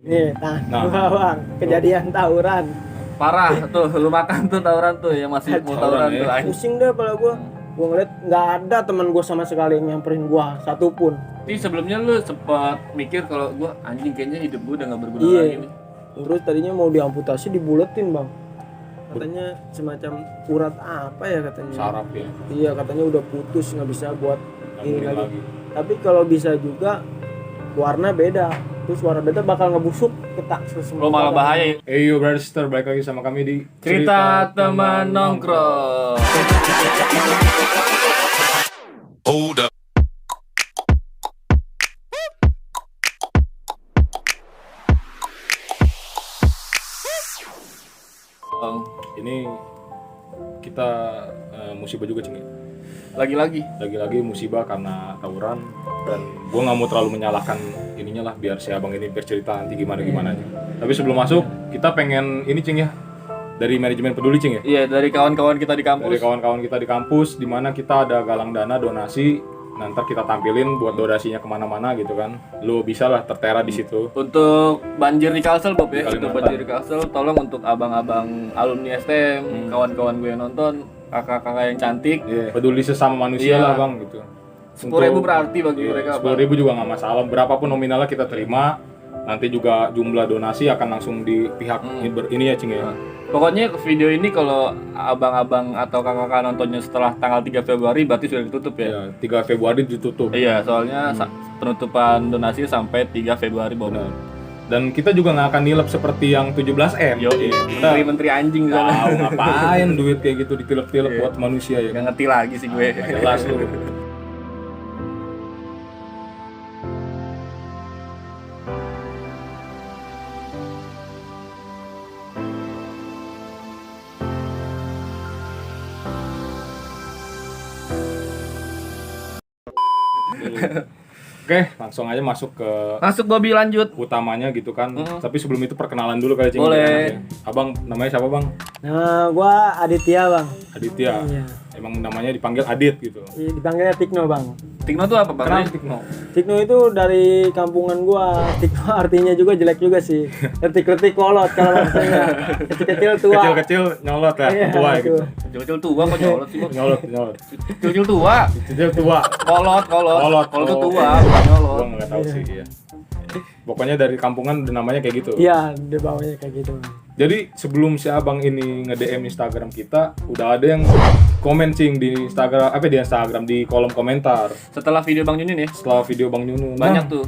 Nih, gua bang, kejadian tawuran. Parah tuh, lu makan tuh tawuran tuh yang masih mau tawuran tuh. Pusing deh kepala gua. Gua ngeliat nggak ada teman gua sama sekali yang nyamperin gua satupun. Tapi sebelumnya lu sempat mikir kalau gua anjing kayaknya hidup gua udah nggak berguna Iya. lagi nih. Terus tadinya mau diamputasi, dibuletin bang. Katanya semacam urat apa ya katanya. Saraf ya. Iya, katanya udah putus, nggak bisa buat ini Nyambungin lagi. Tapi kalau bisa juga warna beda. Terus warna beda bakal ngebusuk ketak semua. Lo malah bahaya. Hey yo brother sister, balik lagi sama kami di Cerita teman nongkrong. Hold up. Ini kita musibah juga Cing. Lagi-lagi. Lagi-lagi musibah karena tawuran, dan gua nggak mau terlalu menyalahkan ininya lah, biar si abang ini bercerita nanti gimana aja. Tapi sebelum masuk kita pengen ini Cing ya, dari manajemen peduli Cing ya. Iya, dari kawan-kawan kita di kampus. Dari kawan-kawan kita di kampus, di mana kita ada galang dana donasi. Nanti kita tampilin buat donasinya kemana-mana gitu kan. Lu bisa lah tertera di situ. Untuk banjir di Kalsel Bob ya. Kalimantan. Untuk banjir di Kalsel, tolong untuk abang-abang alumni STM, kawan-kawan gue yang nonton, kakak-kakak yang cantik. Iya, peduli sesama manusia Iya. lah bang gitu. 10.000 berarti bagi mereka. 10.000 juga nggak masalah. Berapapun nominalnya kita terima. Nanti juga jumlah donasi akan langsung di pihak ini ya Cing ya. Pokoknya video ini kalau abang-abang atau kakak-kakak nontonnya setelah tanggal 3 Februari berarti sudah ditutup ya. Ya, 3 Februari ditutup. Iya, soalnya penutupan donasi sampai 3 Februari Bob. Benar. Dan kita juga nggak akan nilep seperti yang 17M. Yo, menteri-menteri anjing di sana. Tahu ngapain duit kayak gitu ditilep-tilep buat manusia ya. Gak ngerti lagi sih gue. Nggak jelas lu. Oke, langsung aja masuk ke Masuk Bobby lanjut. utamanya gitu kan. Tapi sebelum itu perkenalan dulu kali Cing. Boleh. Abang namanya siapa bang? Nah, gua Aditya bang. Aditya. Iya. Emang namanya dipanggil Adit gitu. Iya, dipanggilnya Tikno bang. Tikno tuh apa Bang? Kenapa Tikno? Tikno itu dari kampungan gua. Tikno artinya juga jelek juga sih. Letik-letik kolot kalau bahasanya. Kecil-kecil tua. Kecil-kecil nyolot ya, Iya, tua itu. gitu. Kecil-kecil tua kok nyolot sih Bob? Nyolot. Kecil-kecil tua. Kecil tua. Kolot tuh tua, bukan nyolot. Gua nggak tahu sih ya. Pokoknya dari kampungan namanya kayak gitu. Iya, dia bawanya kayak gitu. Jadi sebelum si abang ini nge-DM Instagram kita, udah ada yang komen Cing di Instagram, di Instagram di kolom komentar. Setelah video Bang Nyunyin ya, Setelah video Bang Nyunu, banyak Bang, tuh.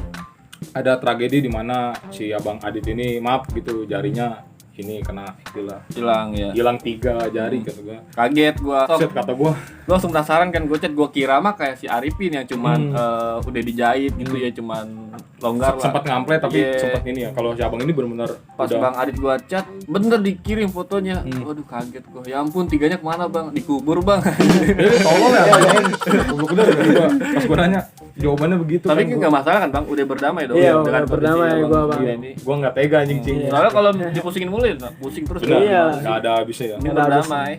ada tragedi di mana si abang Adit ini maaf gitu jarinya ini kena gila. Hilang ya. Hilang 3 jari kata gua. Kaget gua. Set kata gua. Gua langsung penasaran kan, gua chat, gua kira mah kayak si Arifin yang cuman udah dijahit gitu ya, cuman longgar lah. Sempat ngample tapi Iya. sempat ini ya. Kalau si abang ini benar-benar Pas Bang Adit gua chat, bener dikirim fotonya. Waduh kaget gua. Ya ampun, tiganya kemana Bang? Dikubur Bang. tolol ya nanyain. Goblok bener gua. Pas gua nanya jawabannya begitu. Tapi kan nggak masalah kan Bang? Udah berdamai dong. Iya, dengan udah berdamai kondisi gua, Abang Bang. Iya, ini. Gua nggak tega anjing Cing. Soalnya kalau dipusingin mulu ya, pusing terus. Benar, Iya. nggak ada habisnya ya. Ini Nggak ada berdamai.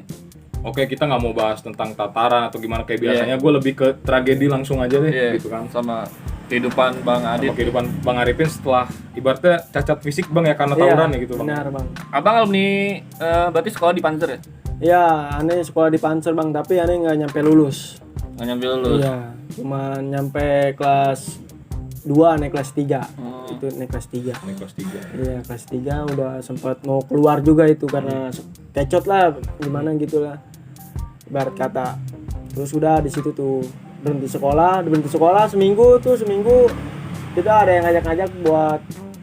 Oke, kita nggak mau bahas tentang tataran atau gimana kayak biasanya. Gue lebih ke tragedi langsung aja deh, Iya. gitu kan. Sama kehidupan Bang Sama Adit. kehidupan Bang Arifin setelah ibaratnya cacat fisik Bang ya karena tawuran ya gitu Bang. Benar bang. Abang alumni berarti sekolah di Panzer ya? Iya, aneh sekolah di Panzer bang, tapi aneh nggak nyampe lulus. Nggak nyampe lulus. Iya, cuma nyampe kelas 2, naik kelas 3. Itu naik kelas 3. Ini kelas 3. Iya, kelas 3 udah sempat mau keluar juga itu karena kecot lah, gimana gitu lah. Ibarat kata. Terus udah di situ tuh berhenti sekolah seminggu kita ada yang ngajak-ngajak buat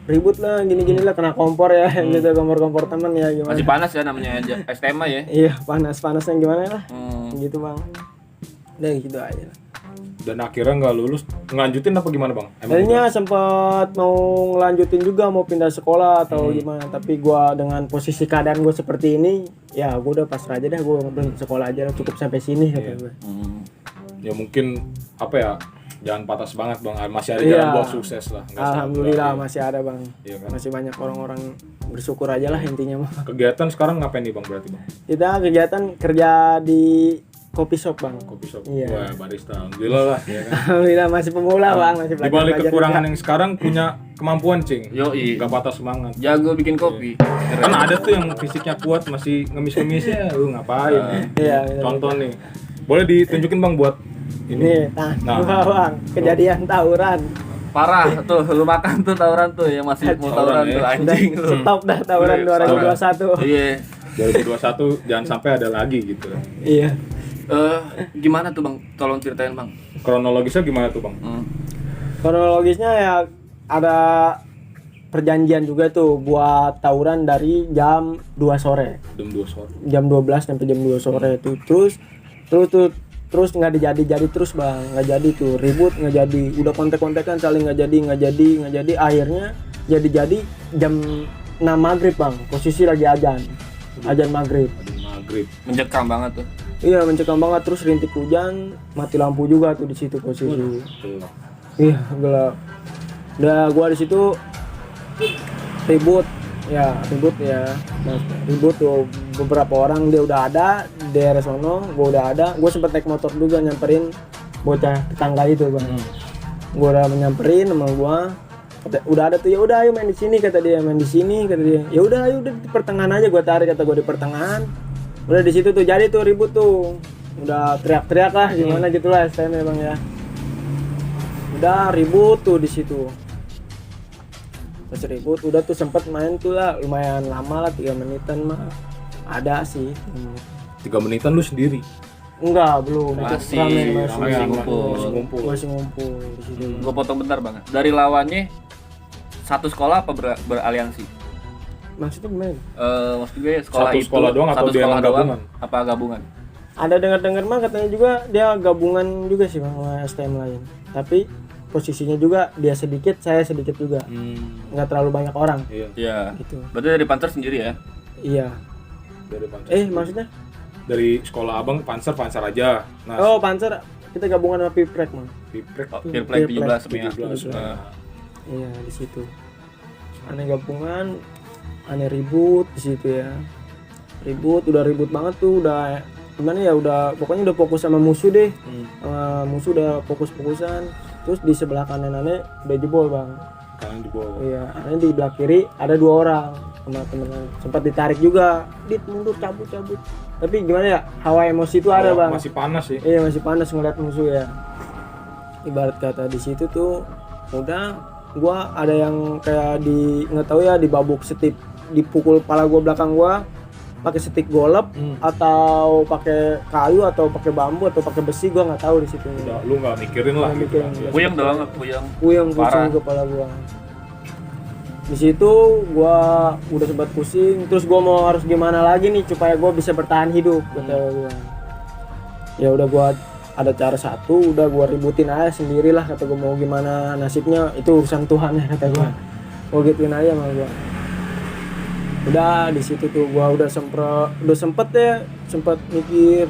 ribut lah, gini-gini lah, kena kompor ya, gitu, kompor teman ya gimana. Masih panas ya namanya aja STMA ya. Iya, panas-panasnya gimana lah. Gitu bang. Udah gitu aja lah. Dan akhirnya nggak lulus, ngelanjutin apa gimana Bang? Tadinya sempat mau ngelanjutin juga, mau pindah sekolah atau gimana, tapi gua dengan posisi keadaan gue seperti ini, ya gua udah pasrah aja dah, gua berhenti sekolah aja lah, cukup sampai sini kata gue. Ya mungkin apa ya, jangan patah semangat Bang, masih ada Iya. jalan buat sukses lah. Nggak Alhamdulillah sabar. masih ada bang. Iya kan? Masih banyak orang-orang bersyukur aja lah intinya mah. Kegiatan sekarang ngapain nih Bang berarti Bang? Kita kegiatan kerja di kopi shop bang. Kopi shop. Iya. Wah, barista. Alhamdulillah lah ya kan. Alhamdulillah masih pemula bang, masih Di balik belajar kekurangan juga. yang sekarang punya kemampuan, Cing. Yoi. Gak patah semangat. Jago bikin kopi. Kan ada tuh yang fisiknya kuat masih ngemis-ngemisnya, lu ngapain? Iya, iya. Contoh nih. Boleh ditunjukin Bang buat ini. Nih, Nah. gua bang, kejadian tawuran. Parah tuh, lu makan tuh tawuran tuh yang masih mau tawuran Tawuran, ya. tuh Udah anjing lu. stop dah tawuran Iya, 2021. Iya. 2021 jangan sampai ada lagi gitu. Iya. Gimana tuh Bang? Tolong ceritain Bang. Kronologisnya gimana tuh, Bang? Kronologisnya ya ada perjanjian juga tuh buat tawuran dari jam 2 sore. Jam 2 sore. Jam 12 sampai jam 2 sore tuh. Terus nggak jadi terus bang, nggak jadi tuh, ribut nggak jadi, udah kontek-kontekan saling nggak jadi, akhirnya jadi jam 6 maghrib bang, posisi lagi azan maghrib. Aduh, maghrib. Mencekam banget tuh. Iya mencekam banget, terus rintik hujan, mati lampu juga tuh di situ posisi. Tuh. Iya gelap. Udah gua di situ ribut ya. Nah, ribut tuh beberapa orang dia udah ada di daerah sono, gua udah ada. Gua sempet naik motor juga nyamperin bocah tetangga itu bang. Gua udah menyamperin sama gua. Udah ada tuh, ya udah ayo main di sini kata dia, ya udah ayo udah di pertengahan aja, gua tarik kata gua di pertengahan. Udah di situ tuh jadi tuh ribut tuh, udah teriak-teriak lah gimana gitulah STM ya bang ya. Udah ribut tuh di situ. Pas ribut udah tuh sempet main tuh lah lumayan lama lah, 3 menitan mah ada sih. 3 menitan lu sendiri. Enggak belum, Masih ngumpul. masih ngumpul di situ. Gue potong bentar Bang. Dari lawannya satu sekolah apa beraliansi? Maksudnya gimana? Maksud gue sekolah Satu itu sekolah doang atau satu dia sekolah emang doang gabungan? apa gabungan? Ada dengar mah katanya juga dia gabungan juga sih bang sama STM lain. Tapi posisinya juga dia sedikit, saya sedikit juga. Nggak terlalu banyak orang. Iya. Iya. Gitu. Berarti dari Panter sendiri ya? Iya. Dari Pancer. Maksudnya? Dari sekolah Abang Pancer aja. Nah, Oh, Panzer kita gabungan sama Piprek, Mang. Piprek Oh, Peer Play 17 ya. 17. Iya, di situ. Aneh gabungan, aneh ribut di situ ya. Udah ribut banget tuh, udah gimana ya, udah pokoknya udah fokus sama musuh deh. Musuh udah fokusan. Terus di sebelah kanan aneh udah jebol, Bang. Kalian di bawah. Iya, aneh di belah kiri ada 2 orang sama temen, sempat ditarik juga. Dit mundur, cabut. Tapi gimana ya, hawa emosi itu ada, Bang. Masih panas sih. Iya masih panas ngeliat musuh ya. Ibarat kata di situ tuh udah gua ada yang kayak nggak tahu ya, dibabuk setip, dipukul kepala gua belakang gua pakai setik golep atau pakai kayu atau pakai bambu atau pakai besi, gua nggak tahu di situ. Udah, lu nggak mikirin lah Nggak gitu mikirin. kan. Puyeng doang, puyeng. Puyeng Parah. kepala gua. Di situ gua udah sempat pusing, terus gua mau harus gimana lagi nih supaya gua bisa bertahan hidup kata gua. Ya udah gua ada cara satu, udah gua ributin aja sendirilah kata gua, mau gimana nasibnya itu urusan Tuhan ya kata gua. Gua gituin aja sama gua. Udah di situ tuh gua udah sempet mikir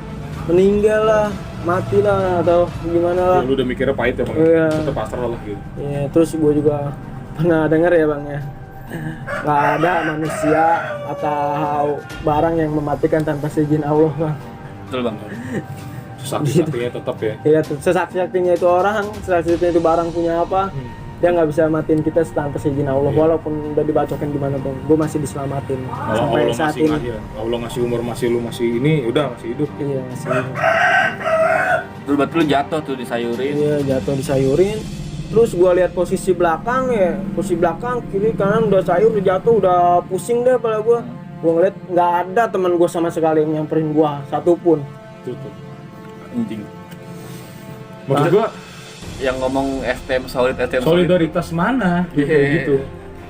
meninggal lah, mati lah atau gimana lah. Lu udah mikirnya pahit ya Bang. Iya. Tetep pasrah lah gitu. Ya, terus gue juga pernah dengar ya bang ya, nggak ada manusia atau barang yang mematikan tanpa seizin Allah bang. Betul Bang. Sakti-saktinya tetap ya. Iya, sesakti-saktinya itu orang, sesakti-saktinya itu barang punya apa, dia nggak bisa matiin kita tanpa seizin Allah. Walaupun udah dibacokin gimana bang, gue masih diselamatin Kalau sampai Allah saat masih ini. ngasih, Allah ngasih umur lu masih ini, udah masih hidup. Iya, masih. Terus berarti lu jatuh tuh disayurin. Iya, jatuh disayurin. Terus gua lihat posisi belakang kiri kanan udah sayur, udah jatuh, udah pusing deh kepala gua. Gua ngeliat nggak ada teman gua sama sekali yang nyamperin gua satupun. Tuh. Anjing. Maksud gua Yang ngomong STM solid. solidaritas mana gitu, Iya. gitu.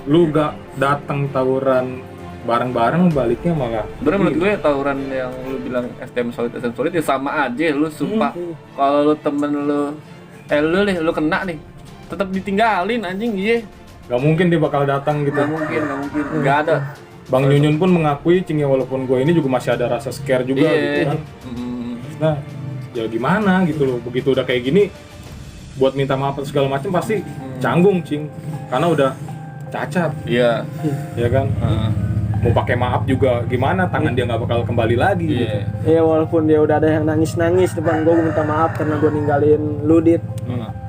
Lu gak datang tawuran bareng-bareng, baliknya malah Sebenernya menurut gue tawuran yang lu bilang STM solid ya sama aja lu sumpah. Kalau lu temen lu lu kena nih, tetap ditinggalin anjing. Iya. gak mungkin dia bakal datang gitu. Gak mungkin. Gak ada. Bang Nyunyun pun mengakui Cing ya, walaupun gue ini juga masih ada rasa scare juga gitu kan. Nah, ya gimana gitu loh, begitu udah kayak gini buat minta maaf atau segala macam pasti canggung Cing, karena udah cacat Iya. ya kan. mau pakai maaf juga gimana, tangan dia nggak bakal kembali lagi gitu. Iya. Iya, walaupun dia udah ada yang nangis-nangis depan gue minta maaf karena gue ninggalin lu Dit.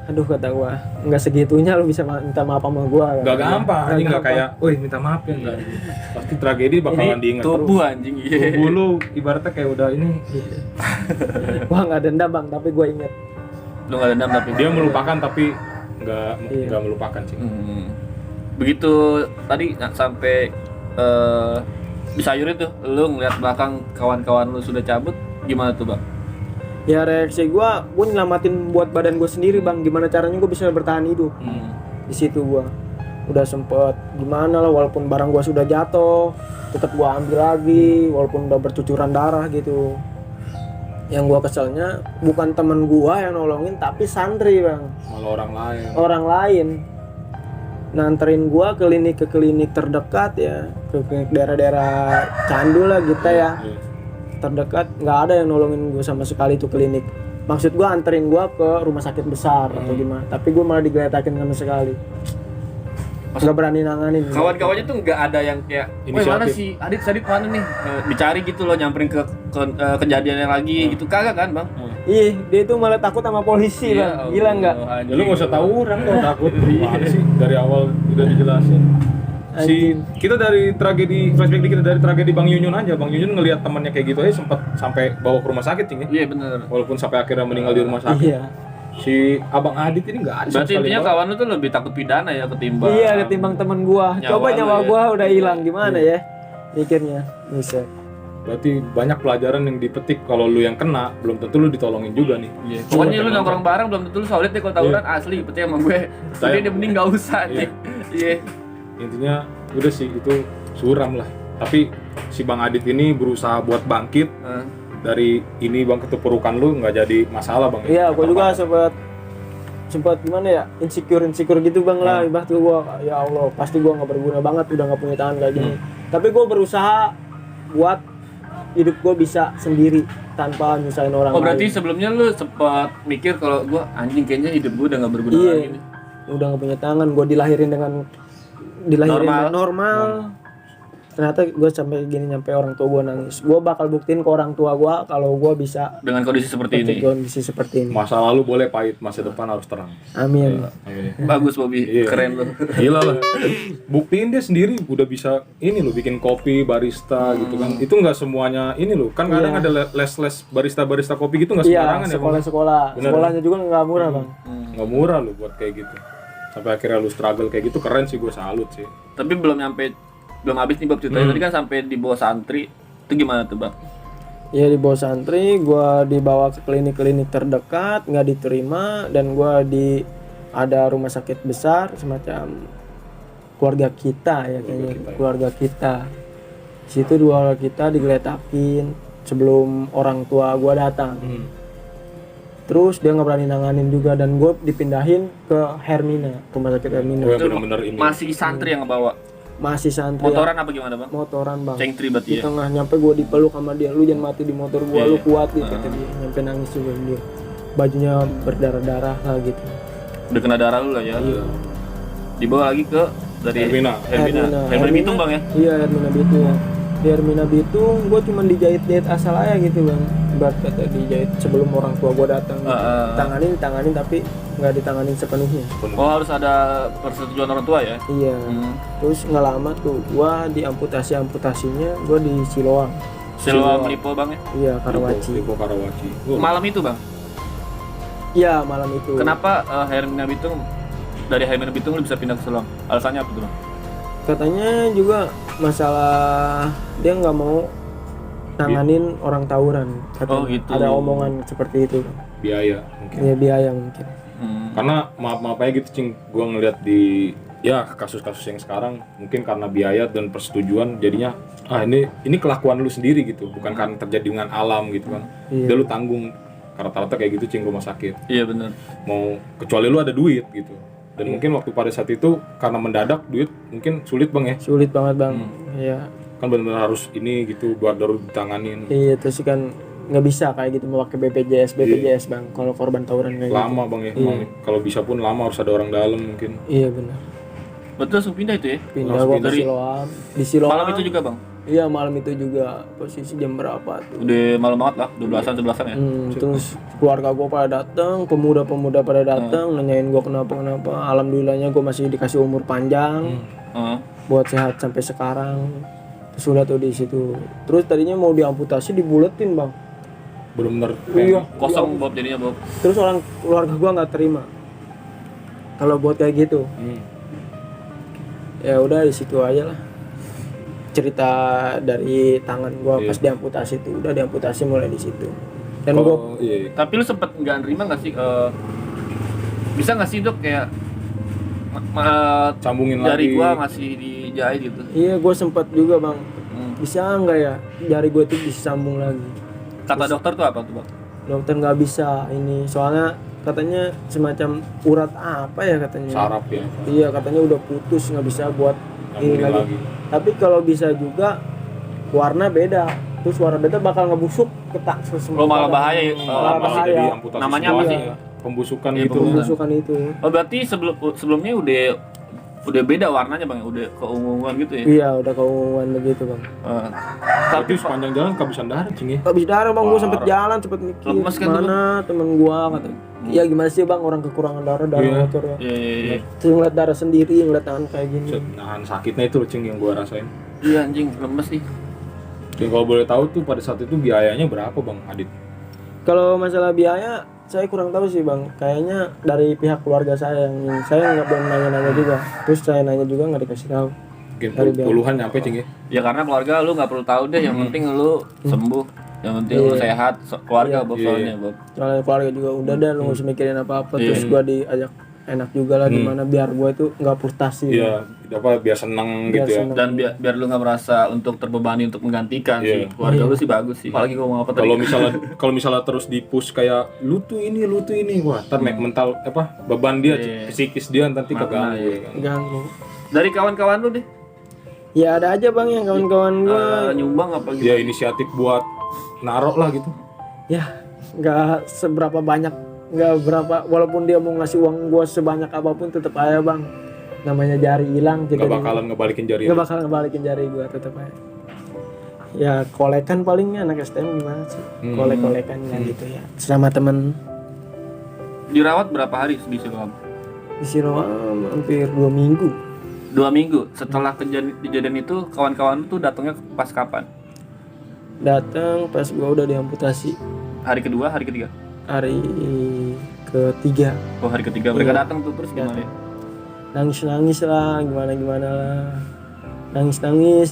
Aduh kata gue, nggak segitunya lu bisa minta maaf sama gue. Gak gampang, anjing nggak kayak, woi minta maaf ya enggak. Pasti tragedi bakalan diingat terus. Tubuh anjing. Iya. Tubuh lu ibaratnya kayak udah ini. Gue nggak dendam bang, tapi gue inget. Lu nggak dendam tapi Dia melupakan tapi nggak Iya. nggak melupakan sih. Begitu tadi sampai di sayur itu lu ngeliat belakang kawan-kawan lu sudah cabut, gimana tuh bang? Ya reaksi gue nyelamatin buat badan gue sendiri bang. Gimana caranya gue bisa bertahan hidup? Di situ gue udah sempet gimana lah, walaupun barang gue sudah jatuh, tetap gue ambil lagi, walaupun udah bercucuran darah gitu. Yang gue keselnya bukan temen gue yang nolongin, tapi santri bang, Malah orang lain nganterin gue ke klinik terdekat ya, ke klinik daerah-daerah Candu lah gitu ya. Iya. Terdekat nggak ada yang nolongin gue sama sekali tuh klinik. Maksud gue anterin gue ke rumah sakit besar atau gimana, tapi gue malah digeletakin sama sekali. Nggak berani nanganin. Kawan-kawannya tuh nggak ada yang kayak, woi mana Inisiatif. si Adit mana nih? Dicari gitu loh, nyamperin ke kejadiannya lagi gitu, kagak kan bang? Ih, dia itu malah takut sama polisi Iya, bang. Gila nggak? Ya lu nggak usah tahu orang tuh takut. Gimana sih dari awal udah dijelasin. Kita dari tragedi flashback dikit dari tragedi Bang Yunyun aja. Bang Yunyun ngelihat temannya kayak gitu aja sempat sampai bawa ke rumah sakit cing ya. Iya bener. Walaupun sampai akhirnya meninggal di rumah sakit. Iya. Si Abang Adit ini nggak ada sama Berarti sekali intinya Bang. kawan lu tuh lebih takut pidana ya ketimbang. Iya, ketimbang temen gua. Nyawa Coba lu nyawa ya. gua udah hilang gimana ya? Mikirnya. Bisa. Berarti banyak pelajaran yang dipetik. Kalau lu yang kena belum tentu lu ditolongin juga nih. Iya. Pokoknya lu nongkrong bareng belum tentu lu solid deh kalau tawuran asli, percaya sama gue. Jadi dia mending nggak usah nih. Iya. Intinya udah sih itu suram lah. Tapi si Bang Adit ini berusaha buat bangkit dari ini bang, keterpurukan lu nggak jadi masalah bang. Iya, gua juga sempat gimana ya? Insecure gitu bang lah. Ibarat tuh gua, ya Allah, pasti gua nggak berguna banget, udah nggak punya tangan kayak gini. Tapi gua berusaha buat hidup gua bisa sendiri tanpa nyusahin orang Oh berarti lain. sebelumnya lu sempat mikir kalau gua anjing kayaknya hidup gua udah nggak berguna Iya, lagi nih. udah nggak punya tangan. Gua dilahirin normal. Ternyata gue sampai gini, nyampe orang tua gue nangis. Gue bakal buktiin ke orang tua gue kalau gue bisa Dengan kondisi seperti ini. kondisi seperti ini. Masa lalu boleh pahit, masa depan harus terang. Amin. Amin. Bagus Bobby, Iya. keren lu. Gila lah. Buktiin dia sendiri udah bisa ini loh, bikin kopi barista gitu kan. Itu nggak semuanya ini loh. Kan kadang ada les-les barista kopi gitu nggak sembarangan Iya, ya Bang. sekolah. Bener. Sekolahnya juga nggak murah bang. Nggak murah loh buat kayak gitu. Sampai akhirnya lu struggle kayak gitu, keren sih, gue salut sih. Tapi belum habis nih Bob ceritanya. Tadi kan sampai di bawah santri. Itu gimana tuh, Bang? Ya di bawah santri, gue dibawa ke klinik-klinik terdekat, nggak diterima, dan gue ada rumah sakit besar semacam keluarga kita ya kayaknya, keluarga kita. Situ dua kita digeletakin sebelum orang tua gue datang. Terus dia nggak berani nanganin juga, dan gue dipindahin ke Hermina, rumah sakit Hermina. Oh, yang bener-bener ini. Masih santri yang ngebawa. Masih santri. Motoran apa gimana, Bang? Motoran bang. Cengtri Di berarti ya. tengah nyampe gue dipeluk sama dia, lu jangan mati di motor gue, Iya, lu iya. kuat gitu kata dia. Nyampe nangis juga dia. Bajunya berdarah-darah lah gitu. Udah kena darah lu lah ya. Dibawa lagi ke dari Hermina. Hermina Bitung, Bang ya. Iya, Hermina Bitung. Di Hermina Bitung gue cuma dijahit asal aja gitu bang. Ibarat kata dijahit sebelum orang tua gue datang. Ditanganin tapi nggak ditanganin sepenuhnya. Oh, harus ada persetujuan orang tua ya. Iya. Terus nggak lama tuh gue amputasinya gue di Siloam. Siloam Lipo, Bang ya. Iya, Karawaci. Lipo Karawaci. Malam itu, Bang. Iya, malam itu. Kenapa Hermina Bitung, dari Hermina Bitung lu bisa pindah ke Siloam? Alasannya apa tuh, Bang? Katanya juga masalah dia nggak mau nanganin orang tawuran. Katanya. Oh, gitu. Ada omongan seperti itu. Biaya mungkin. Ya biaya mungkin. Karena maaf aja gitu cing, gue ngeliat di ya kasus-kasus yang sekarang mungkin karena biaya dan persetujuan jadinya ini kelakuan lu sendiri gitu, bukan karena terjadi dengan alam gitu kan. Iya. Udah lu tanggung, rata-rata kayak gitu cing rumah sakit. Iya benar. Mau kecuali lu ada duit gitu. Dan mungkin waktu pada saat itu karena mendadak duit mungkin sulit bang ya. Sulit banget bang. Iya. Kan benar-benar harus ini gitu buat darurat ditanganin. Iya, terus kan nggak bisa kayak gitu memakai BPJS bang. Kalau korban tawuran kayak Lama bang ya. Iya. Kalau bisa pun lama, harus ada orang dalam mungkin. gitu. Iya benar. Betul langsung pindah itu ya. Pindah Langsung gua pindah. ke Siloam. Di Siloam. Malam itu juga bang. Iya malam itu juga. Posisi jam berapa tuh? Udah malam banget lah, 12-an 11-an ya. Terus keluarga gue pada datang, pemuda-pemuda pada datang, nanyain gue kenapa. Alhamdulillahnya gue masih dikasih umur panjang, Heeh. buat sehat sampai sekarang. Terus udah tuh di situ. Terus tadinya mau diamputasi, dibuletin bang. Bener-bener Iya. Kosong Bob jadinya Bob. Terus orang keluarga gue nggak terima. Kalau buat kayak gitu, ya udah di situ aja lah. Cerita dari tangan gue pas diamputasi itu, udah diamputasi mulai di situ. Dan gue kalau iya. Tapi lu sempet nggak nerima nggak sih? Bisa nggak sih dok kayak Sambungin jari lagi. gua masih dijahit gitu? iya gue sempat juga bang. Bisa nggak ya jari gue tuh disambung lagi? Kata dokter tuh apa tuh bang? Dokter nggak bisa ini, soalnya katanya semacam urat apa ya katanya. Saraf ya. Iya katanya udah putus, nggak bisa buat ini Sambungin lagi. lagi. Tapi kalau bisa juga warna beda, terus warna beda bakal ngebusuk ketak Oh malah bahaya ya. Malah Masih bahaya. jadi amputasi Namanya apa semuanya sih? ya. Pembusukan Iya, gitu. Pembusukan itu. Oh berarti sebelumnya udah beda warnanya bang, udah keunguan gitu ya? Iya udah keunguan begitu bang. Tapi sepanjang jalan kehabisan darah cing ya. Habis darah bang, gue sempet Parah. jalan sempet mikir Lemes kan tuh, mana temen gue kata. Ya gimana sih bang orang kekurangan darah Iya. bocor ya. Iya. Terus ngeliat darah sendiri, ngeliat tangan kayak gini. Nahan sakitnya itu loh cing yang gua rasain. Iya anjing, lemes nih. Dan kalau boleh tahu tuh pada saat itu biayanya berapa bang Adit? Kalau masalah biaya, saya kurang tahu sih bang. Kayaknya dari pihak keluarga saya yang saya nggak belum nanya-nanya juga. Terus saya nanya juga nggak dikasih tahu. Mungkin Dari biaya. puluhan nyampe cing ya. Ya karena keluarga lu nggak perlu tahu deh, yang penting lu sembuh, yang penting lu sehat, keluarga Bob soalnya Bob. Soalnya keluarga juga udah dah, lu nggak usah mikirin apa-apa. Terus gua diajak enak juga lah gimana biar gua itu nggak frustasi. Iya, apa biar seneng Biar gitu ya. seneng. Dan biar lu nggak merasa untuk terbebani untuk menggantikan sih. Keluarga lu sih bagus sih. Apalagi gua mau apa tadi? Kalau misalnya terus di-push kayak lu tuh ini, wah, ntar mental apa beban dia, psikis dia nanti keganggu ya kan. Ganggu. Dari kawan-kawan lu deh. Ya ada aja bang yang kawan-kawan gua. Nyumbang apa gitu? Dia inisiatif buat narok lah gitu. Ya nggak seberapa banyak, nggak berapa. Walaupun dia mau ngasih uang gua sebanyak apapun, tetap aja bang. Namanya jari hilang, Gak bakalan ngebalikin jari. nggak bakal ngebalikin jari gua, tetap aja. Ya kolekan palingnya anak STM gimana sih? Kolek-kolekan gitu ya. Sama temen Dirawat berapa hari di Siloam? di Siloam hampir 2 minggu. 2 minggu. Setelah kejadian itu kawan-kawan lu tuh datangnya pas kapan? Datang pas gua udah diamputasi Hari kedua, hari ketiga? hari ketiga. Oh hari ketiga mereka datang tuh terus gimana ya? Nangis lah, gimana lah. Nangis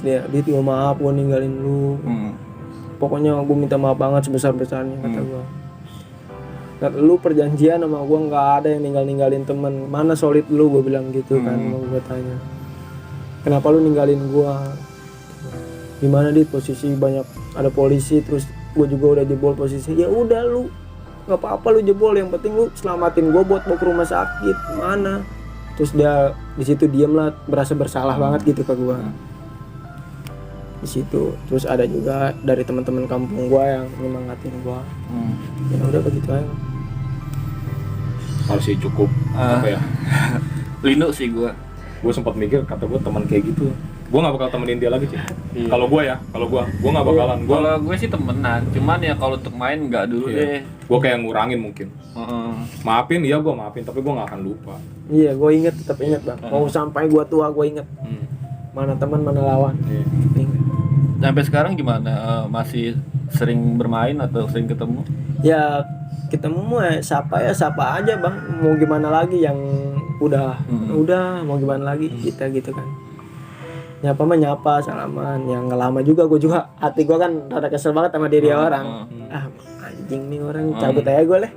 dia gua maaf gua ninggalin lu. Pokoknya gua minta maaf banget sebesar-besarnya kata gua. Kata lu perjanjian sama gua nggak ada yang ninggalin temen. Mana solid lu, gua bilang gitu kan. Mau gua tanya kenapa lu ninggalin gua, gimana di posisi banyak ada polisi, terus gua juga udah jebol posisi. Ya udah lu nggak apa-apa lu jebol, yang penting lu selamatin gua buat bawa ke rumah sakit mana. Terus dia di situ diem lah, berasa bersalah banget gitu ke gua di situ. Terus ada juga dari teman-teman kampung gua yang nyemangatin gua. Ya udah begitu aja. Masih cukup apa ya? Lino sih gua. Gue sempat mikir kata gue teman kayak gitu. Gue nggak bakal temenin dia lagi sih. Kalau gue nggak bakalan. Kalau gue sih temenan, cuman ya kalau untuk main nggak dulu deh. Gue kayak ngurangin mungkin. Maafin, iya gue maafin, tapi gue nggak akan lupa. Iya, gua inget, tetap inget bang. Mau sampai gua tua gua inget. Mana teman mana lawan. Ingat. Sampai sekarang gimana? Masih sering bermain atau sering ketemu? Ya ketemu mah siapa aja bang. Mau gimana lagi yang udah mau gimana lagi kita gitu kan. Nyapa mah nyapa, salaman. Yang nggak lama juga gue juga hati gue kan rada kesel banget sama diri orang. Anjing nih orang, cabut aja gue lah.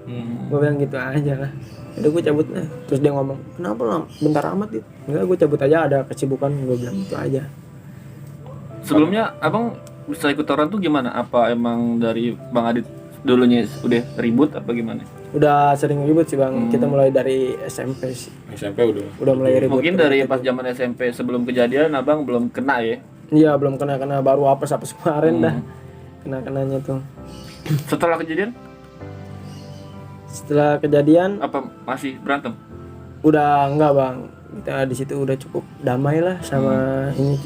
Gue bilang gitu aja lah. Udah gue cabut lah. Terus dia ngomong, kenapa lah bentar amat gitu. Enggak, gue cabut aja, ada kesibukan. Gue bilang gitu aja. Sebelumnya abang bisa ikut tawuran tuh gimana? Apa emang dari Bang Adit dulunya udah ribut apa gimana? Udah sering ribut sih bang. Kita mulai dari SMP sih. SMP Udah mulai ribut. Mungkin dari pas zaman SMP sebelum kejadian abang belum kena ya? Iya belum kena baru apes kemarin dah. Kenanya tuh. Setelah kejadian Setelah kejadian apa masih berantem? udah enggak bang. kita di situ udah cukup damai lah sama ini,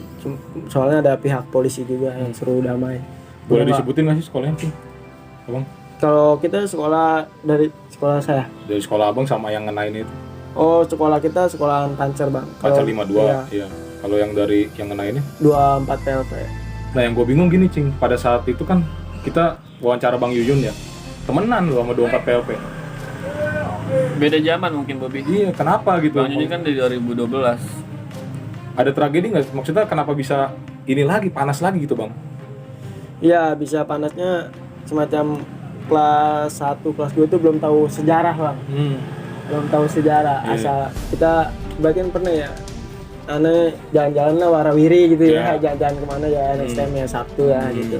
soalnya ada pihak polisi juga yang suruh damai. Boleh Udah, Pak. disebutin nggak sih sekolahnya Cing? Abang? Kalau kita sekolah dari sekolah saya. Dari sekolah abang sama yang ngenain itu? Oh, sekolah kita sekolahan Pancer, Bang. Kaca Kalau 52, iya, iya. Kalau yang dari yang ngenainnya? 24 PLP. Nah yang gue bingung gini Cing, pada saat itu kan kita wawancara Bang Yuyun ya, temenan lu sama 24 PLP. Beda zaman mungkin Bobby. Iya, kenapa gitu? Bang Juni kan dari 2012. Ada tragedi nggak? Maksudnya kenapa bisa ini lagi, panas lagi gitu Bang? Iya, bisa panasnya semacam kelas 1, kelas 2 itu belum tahu sejarah, Bang. Belum tahu sejarah. Iya. Asal kita bagian pernah ya aneh jalan-jalan lah warawiri gitu ya, Iya. jalan-jalan kemana ya, next time ya Sabtu ya gitu.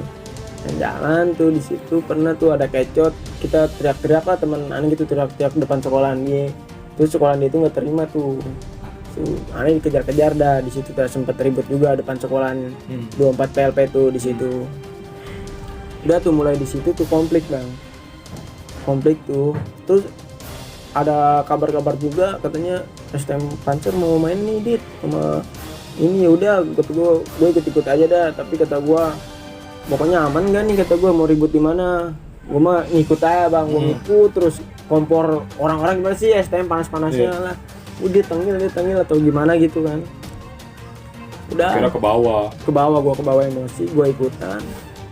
Dan jalan tuh di situ pernah tuh ada kecot, kita teriak-teriak lah teman aneh gitu, teriak-teriak depan sekolahan dia. Terus sekolahan dia itu nggak terima tuh. Aneh dikejar-kejar dah di situ, sempet ribut juga depan sekolahan 24 PLP tuh di situ. Udah tuh mulai di situ tuh konflik Bang, konflik tuh. Terus ada kabar-kabar juga katanya STM Pancer mau main nih Dit sama ini, ya udah kata gue ikut-ikut aja dah, tapi kata gue pokoknya aman gak nih, kata gue mau ribut di mana, gue mah ngikut aja Bang. Gue ngikut terus kompor orang-orang gimana sih STM panas-panasnya lah, udah tengil atau gimana gitu kan. Udah Kira ke bawah. gue ke bawah emosi, gue ikutan.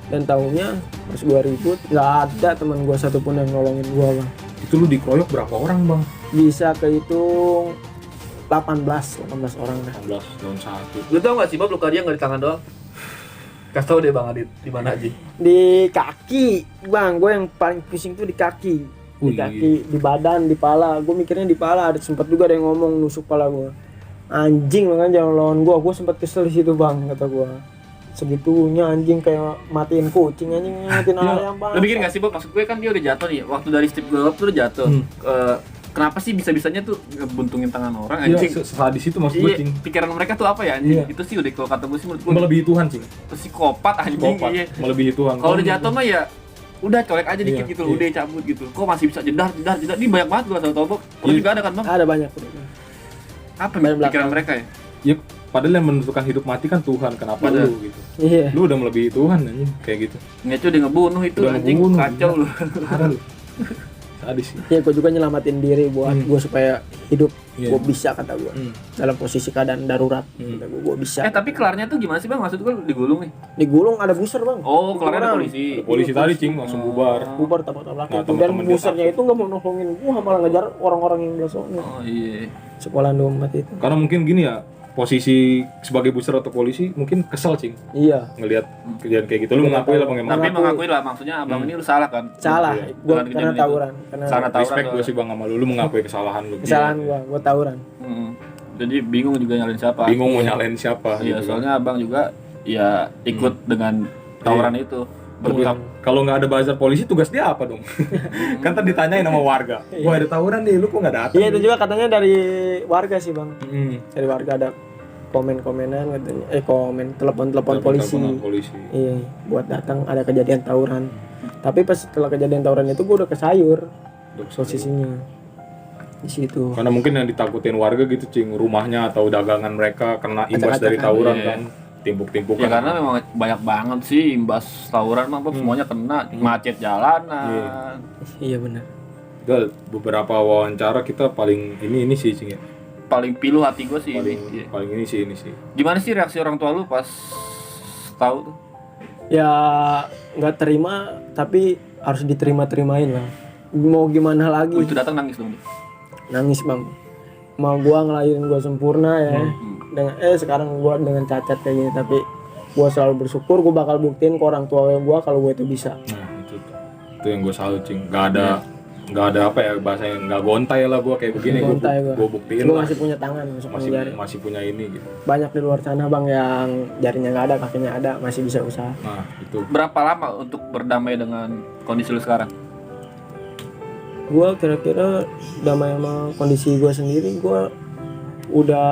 Dan tahunya pas gue ribut nggak ada teman gue satupun yang nolongin gue Bang. Itu lu dikeroyok berapa orang Bang? Bisa kehitung 18 orang dah. 18 lawan 1. Lu tau gak sih Bob, luka dia nggak di tangan doang? Kasih tau deh Bang Adit, di mana aja? Di kaki Bang, gue yang paling pusing tuh di kaki. Di Wih. kaki, di badan, di pala. Gue mikirnya di pala, ada sempat juga ada yang ngomong nusuk pala gue. Anjing Bang, jangan lawan gue sempat kesel di situ Bang, kata gue. Segitunya anjing, kayak matiin kucing anjing, matiin ayam Bang. Lu bikin gak sih Bob, maksud gue kan dia udah jatuh nih, waktu dari strip glove tuh udah jatuh. Kenapa sih bisa-bisanya tuh ngebuntungin tangan orang Iya, anjing? sadis itu maksud gue Iya, Cing. pikiran mereka tuh apa ya anjing? Iya. Itu sih udah kalau kata gue sih menurut gue Melebihi Tuhan Cing. psikopat anjing. Psikopat, Iya. melebihi Tuhan. Kalau udah jatuh mah ya udah colek aja dikit Iya, gitu, iya. udah cabut gitu. Kok masih bisa jedar. Ini banyak banget gua tahu Bob. Terus Iya. juga ada kan Bang? Ada banyak. Apa Badan pikiran belakang. mereka ya? Ya, padahal yang menentukan hidup mati kan Tuhan, kenapa Padahal. lu gitu? Iya. Lu udah melebihi Tuhan anjing, kayak gitu. Ngecu dia ngebunuh itu Udah anjing, ngebunuh, kacau gila. lu. Parah lu. Sadis sih. Ya gue juga nyelamatin diri buat gue supaya hidup. Iya. Gue bisa, kata gue. Dalam posisi keadaan darurat, kata gue bisa. Tapi kelarnya tuh gimana sih Bang? Maksud gua digulung nih. Digulung ada buser Bang. Oh, kelarnya ada Orang. polisi. Polisi tadi Cing langsung bubar. Bubar tabrak-tabrakan. Nah, Dan teman-teman dia busernya itu nggak mau nolongin gue, malah ngejar orang-orang yang belah sono. Oh iya. Sekolahan 24 itu. Karena mungkin gini ya, posisi sebagai buser atau polisi mungkin kesel Cing Iya. ngelihat kejadian kayak gitu. Lu mengakui lah Bang emang. Tapi Mengakui. mengakui lah, maksudnya abang ini lu salah kan? Salah. Iya. Gue Dengan karena kejadian itu. tawuran. Karena Salah tawuran. Respect gue sih Bang sama lu mengakui kesalahan lu. kesalahan Iya. gue tawuran. Jadi bingung juga nyalain siapa. Bingung mau nyalain siapa Iya, gitu kan. soalnya abang juga ya ikut dengan tawuran itu. Berutang. Kalau nggak ada bazar polisi tugas dia apa dong? Kan tadi ditanyain sama warga. Wah ada tawuran nih, lu kok nggak datang? Iya, itu juga katanya dari warga sih Bang. Hmm. Dari warga ada komen-komenan katanya, telepon-telepon polisi. Teleponan polisi. Iya, buat datang ada kejadian tawuran. Tapi pas setelah kejadian tawuran itu gue udah kesayur posisinya di situ. Karena mungkin yang ditakutin warga gitu Cing, rumahnya atau dagangan mereka kena imbas Acak-acakan. dari tawuran Iya. kan. Timpuk-timpukan. Ya karena memang banyak banget sih imbas tawuran mah Bob, semuanya kena, macet jalanan. Iya benar. Gal, beberapa wawancara kita paling ini sih Cing ya. Paling pilu hati gue sih Paling ini. Iya. paling ini sih. Gimana sih reaksi orang tua lu pas tahu tuh? Ya nggak terima, tapi harus diterima-terimain lah. Mau gimana lagi? Itu datang nangis dong dia. Nangis Bang. Mau gua ngelahirin gua sempurna ya. Dengan sekarang gua dengan cacat kayak gini, tapi gua selalu bersyukur, gua bakal buktiin ke orang tua gua kalau gua itu bisa. Nah itu yang gue salut Cing. Nggak ada apa ya bahasanya, nggak gontai lah gue kayak begini. Gontai gua. Gue buktiin Gua lah. masih punya tangan, masih punya jari. Masih punya ini gitu. Banyak di luar sana Bang yang jarinya nggak ada, kakinya ada, masih bisa usaha. Nah itu. Berapa lama untuk berdamai dengan kondisi lu sekarang? Gua kira-kira damai sama kondisi gua sendiri, gua udah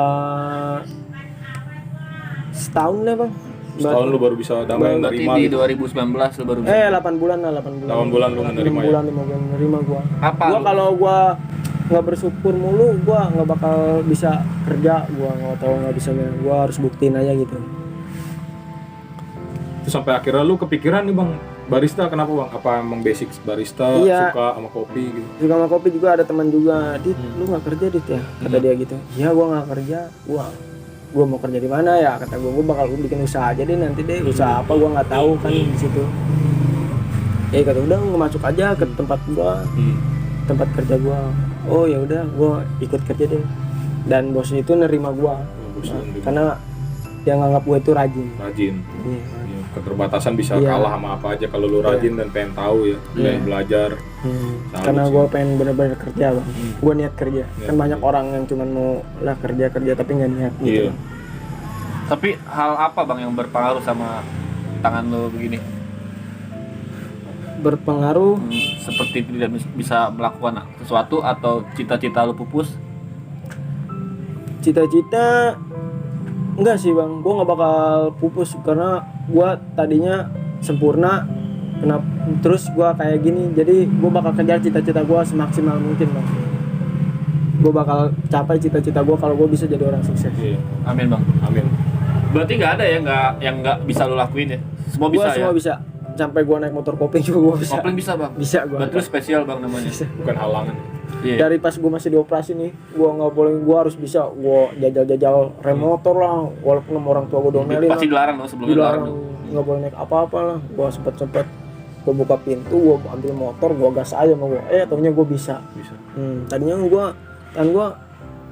setahun ya Bang. Setahun lu baru bisa damai Berarti nerima di gitu. 2019 lu baru bisa. 8 bulan lah, 8 bulan. 8 bulan lu menerima 6 ya? bulan, 5 bulan menerima gua. Apa Gua lu? kalau gua nggak bersyukur mulu, gue nggak bakal bisa kerja. Gue nggak tahu, nggak bisa, gue harus buktiin aja gitu. Terus sampai akhirnya lu kepikiran nih bang, barista kenapa bang? Apa emang basic barista, Iya. suka sama kopi gitu? Suka sama kopi juga, ada teman juga, Dit, lu nggak kerja Dit ya? Kata dia gitu. Iya, gue nggak kerja. Gue mau kerja di mana ya? Kata gue bakal bikin usaha aja deh nanti deh. Usaha apa gue nggak tahu kan di situ. Kata udah nggak masuk aja ke tempat gue, tempat kerja gue. Oh ya udah, gue ikut kerja deh. Dan bosnya itu nerima gue, karena dia nganggap gue itu rajin. Rajin. Iya. Ya, keterbatasan bisa Iya. kalah sama apa aja kalau lu rajin dan pengen tahu ya, pengen belajar. Salut Karena sih. gue pengen bener-bener kerja bang. Gue niat kerja. Kan banyak orang yang cuma mau lah kerja tapi nggak niat gitu. Iya. Tapi hal apa bang yang berpengaruh sama tangan lo begini? Berpengaruh. Seperti tidak bisa melakukan sesuatu atau cita-cita lo pupus? Cita-cita enggak sih bang, gue nggak bakal pupus karena gue tadinya sempurna, kenapa terus gue kayak gini, jadi gue bakal kejar cita-cita gue semaksimal mungkin bang. Gue bakal capai cita-cita gue kalau gue bisa jadi orang sukses. Iya. Amin bang. Amin. Berarti nggak ada ya yang nggak bisa lo lakuin ya? Semua Gue bisa ya? semua bisa, sampai gue naik motor kopling juga gue bisa. Kopling bisa bang? Bisa gue. Berarti lo spesial bang namanya? Bukan halangan. Iya. Dari pas gue masih dioperasi nih, gue nggak boleh, gue harus bisa, gue jajal rem motor lah, walaupun sama orang tua gue domelin Pasti lah. dilarang dong sebelumnya dilarang Dilarang, dong. nggak boleh naik apa-apa lah. Gue sempet gue buka pintu, gue ambil motor, gue gas aja sama gue. Taunya gue bisa. Bisa. Tadinya gue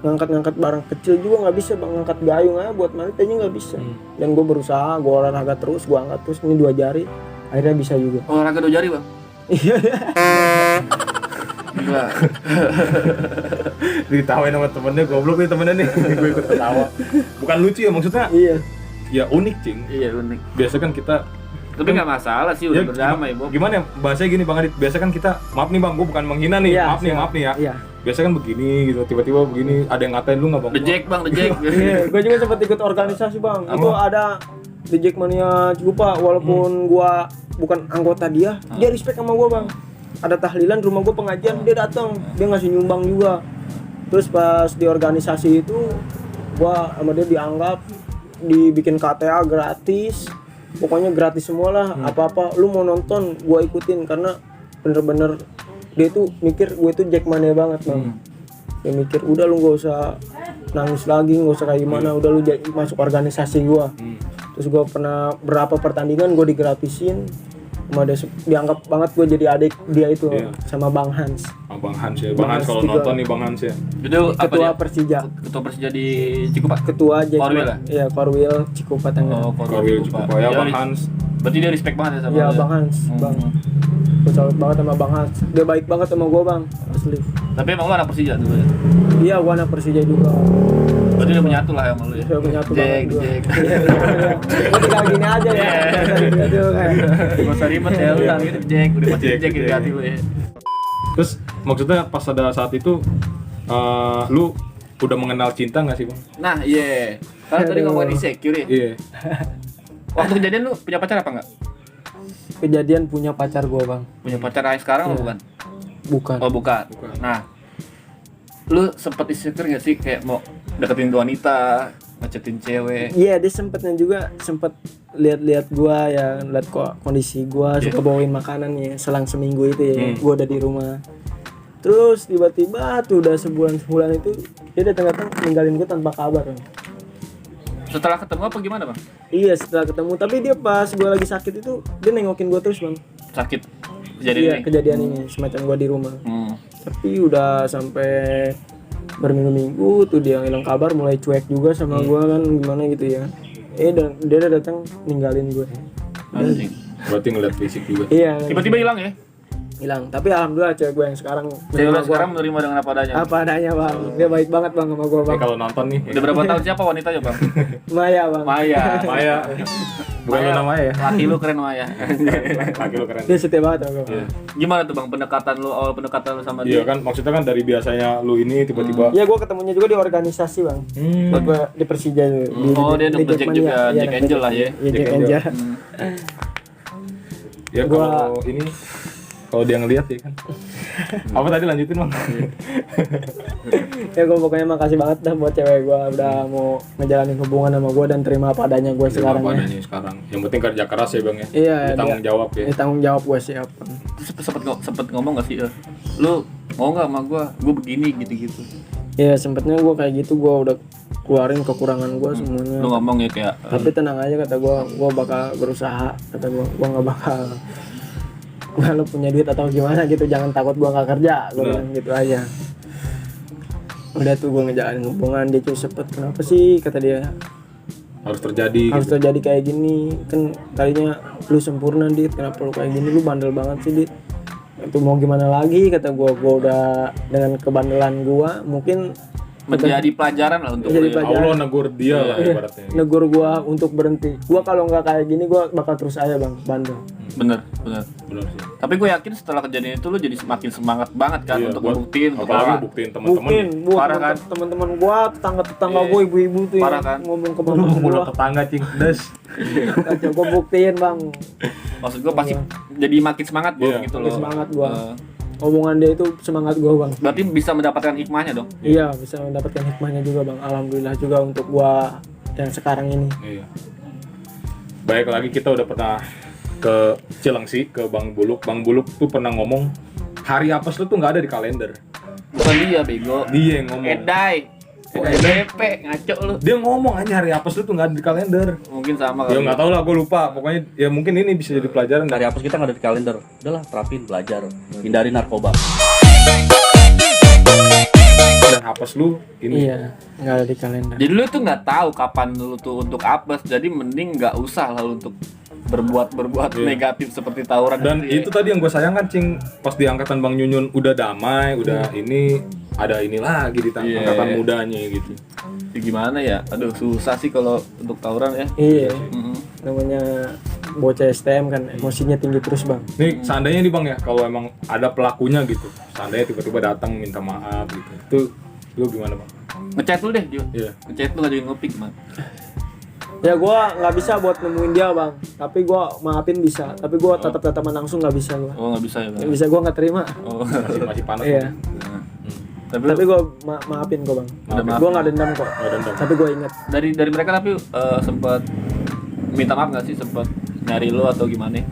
ngangkat barang kecil juga nggak bisa bang, ngangkat gayung aja buat mandi tadinya nggak bisa. Dan gue berusaha, gue olahraga terus, gue angkat terus, ini 2 jari, akhirnya bisa juga. Olahraga 2 jari bang? Iya. Gila. Ditawain sama temennya, goblok nih temennya nih. Gue ikut ketawa. Bukan lucu ya maksudnya. Iya. Ya unik cing. Iya unik. Biasa kan kita Tapi nggak masalah sih, udah berdamai Bob. Gimana ya bahasanya gini Bang Adit. Biasa kan kita, maaf nih Bang, gue bukan menghina nih. Iya, maaf nih ya. Iya. Biasa kan begini gitu, tiba-tiba begini, ada yang ngatain lu nggak Bang? The Jack bang, The Jack. Iya, gue juga sempat ikut organisasi bang. Itu ada di Jackmania Cikupa, walaupun gua bukan anggota dia respect sama gua bang. Ada tahlilan di rumah gua pengajian, dia datang, dia ngasih nyumbang juga. Terus pas di organisasi itu, gua sama dia dianggap, dibikin KTA gratis, pokoknya gratis semua lah. Apa-apa, lu mau nonton, gua ikutin karena bener-bener dia tuh mikir gue tuh Jackmania banget bang. Dia mikir udah lu gak usah nangis lagi, gak usah kayak gimana, udah lu masuk organisasi gua. Terus gua pernah berapa pertandingan gua digratisin sama dia, dianggap banget gua jadi adik dia itu. Iya. Sama Bang Hans, Bang Hans ya, Bang Bang Hans Hans kalau juga. nonton nih Bang Hans ya. Itu apa ketua dia? Persija, Ketua Persija di Cikupa. ketua Korwil ya? Iya, Korwil Cikupa Tangerang. Korwil Cikupa ya, Bang Hans. Berarti dia respect banget ya sama Iya lu ya? Bang Hans, bang. Gue salut banget sama Bang Hans, dia baik banget sama gua bang, asli. Tapi emang lu anak Persija dulu ya? Iya, gua anak Persija juga. Berarti udah menyatu lah sama lu ya? Saya punya tuh Jack, banget gua. Jack. Gua tinggal gini aja ya. Gak usah ribet ya, lu gitu Jack, udah pasti Jack, Jack di Jack. hati lu ya. Terus maksudnya pas ada saat itu lu udah mengenal cinta nggak sih Bang? Nah, iya. Kalau tadi ngomongin insecure ya. Iya. Waktu kejadian lu punya pacar apa enggak? Kejadian punya pacar gua bang. Punya pacar yang sekarang Iya. apa bukan? Bukan. Oh bukan. Nah, lu sempet insecure nggak sih kayak mau deketin tuh wanita, ngechatin cewek? Iya, dia sempetnya juga sempet lihat-liat gua ya, lihat kok kondisi gua, suka bawain makanan ya, selang seminggu itu ya, gua udah di rumah. Terus tiba-tiba tuh udah sebulan itu dia datang ninggalin gua tanpa kabar. Bang. Setelah ketemu apa gimana bang? Iya, setelah ketemu, tapi dia pas gua lagi sakit itu dia nengokin gua terus bang. Sakit kejadian Iya, ini? kejadian ini semacam gua di rumah. Tapi udah sampai berminggu-minggu tuh dia hilang kabar, mulai cuek juga sama gua kan, gimana gitu ya. Dan dia udah datang ninggalin gue. Anjing. Berarti ngeliat fisik juga. Iya, Tiba-tiba hilang ya? hilang. Tapi alhamdulillah cewek gue yang sekarang Cewek lu gua sekarang menerima dengan apa adanya? apa adanya bang. Dia baik banget bang sama gue bang. Kalau nonton nih, Udah berapa tahun siapa wanitanya bang? Maya bang. Maya. Maya, bukan lu namanya ya? Laki lu keren Maya. Laki lu keren. Dia setia banget sama gue. Gimana tuh bang pendekatan lu, awal pendekatan lu sama Iya dia? kan, maksudnya kan dari biasanya lu ini tiba-tiba. Iya, gue ketemunya juga di organisasi bang. Gue di Persija tuh. Oh, dia anak Jack Jackmania. juga, Iya, Jack anak Angel lah ya. Iya, Jack Jack Angel. Angel. Ya kalau ini kalau dia ngelihat ya kan. Apa tadi lanjutin bang? Ya gue pokoknya makasih banget dah buat cewek gue udah mau ngejalanin hubungan sama gue dan terima apa adanya gue sekarang ya. Padanya sekarang. Yang penting kerja keras ya bang ya. Iya. Ditanggung jawab ya. Ditanggung jawab gue siap. Sempet ngomong gak sih, lu mau nggak sama gue begini gitu-gitu. Ya sempetnya gue kayak gitu, gue udah keluarin kekurangan gue semuanya. Lu ngomong ya kayak Tapi tenang aja kata gue bakal berusaha, kata gue nggak bakal nggak lu punya duit atau gimana gitu, jangan takut gue nggak kerja, gue bilang gitu aja. Udah tuh gue ngejalanin hubungan, dia tuh sempet kenapa sih kata dia Harus terjadi. harus Gitu. terjadi kayak gini, kan tadinya lu sempurna Dit, kenapa lu kayak gini, lu bandel banget sih Dit. Itu mau gimana lagi kata gue udah dengan kebandelan gue mungkin menjadi pelajaran lah untuk Jadi lu ya. pelajaran. Allah negur dia lah Iya, ibaratnya. negur gua untuk berhenti. Gua kalau nggak kayak gini gua bakal terus aja bang bandel. Bener. Benar sih. Tapi gue yakin setelah kejadian itu lu jadi semakin semangat banget kan Iya, untuk buat- ngebuktiin untuk apalagi orang. buktiin teman-teman. Mungkin buat Parah kan? teman-teman gua, tetangga Iya. gua, ibu-ibu tuh Parah yang kan? ngomong ke Lu mama mulut gua. tetangga cing des. Kacau, gua buktiin bang. Maksud gue pasti jadi makin semangat gue Iya, gitu makin loh. semangat gua. Eh, Omongan dia itu semangat gua bang. berarti bisa mendapatkan hikmahnya dong. Iya bisa mendapatkan hikmahnya juga bang. Alhamdulillah juga untuk gua yang sekarang ini. Iya. Baik lagi kita udah pernah ke Cilengsi, ke Bang Buluk. Bang Buluk tuh pernah ngomong hari apes lu tuh nggak ada di kalender. Bukan dia bego. Dia yang ngomong. Edai BP ngaco lu. Dia ngomong aja hari apes lu tuh nggak ada di kalender. Mungkin sama Ya kali. nggak tahu lah, gue lupa. Pokoknya ya mungkin ini bisa jadi pelajaran. Dari hapus kita nggak ada di kalender. Udahlah, terapin, belajar, hindari narkoba. Dan apes lu ini. Iya nggak ada di kalender. Jadi lu tuh nggak tahu kapan lu tuh untuk apes. Jadi mending nggak usah lah lu untuk berbuat Iya. negatif seperti tawuran. Dan gitu ya. itu tadi yang gue sayangkan cing, pas di angkatan Bang Nyunyun udah damai, udah ini ada ini lagi di Iya. angkatan mudanya gitu. Ya gimana ya? Aduh susah sih kalau untuk tawuran ya. Iya Mm-mm. namanya bocah STM kan emosinya tinggi terus bang. Nih seandainya nih Bang ya, kalau emang ada pelakunya gitu, seandainya tiba-tiba datang minta maaf gitu, itu lu gimana Bang? Ngechat lu deh, Jo. Iya. Ngechat lu ngajakin ngopi gimana? Ya gua nggak bisa buat nemuin dia bang, tapi gua maafin bisa, tapi gua tatapan langsung nggak bisa gua. Oh nggak bisa ya bang? Nggak bisa gua nggak terima. Oh. Masih panas. Iya. Nah. Tapi, Tapi gua maafin kok bang. Udah maafin. Gua nggak dendam kok. Nggak dendam. Tapi gua ingat. dari mereka tapi sempat minta maaf nggak sih, sempat nyari lu atau gimana? Apa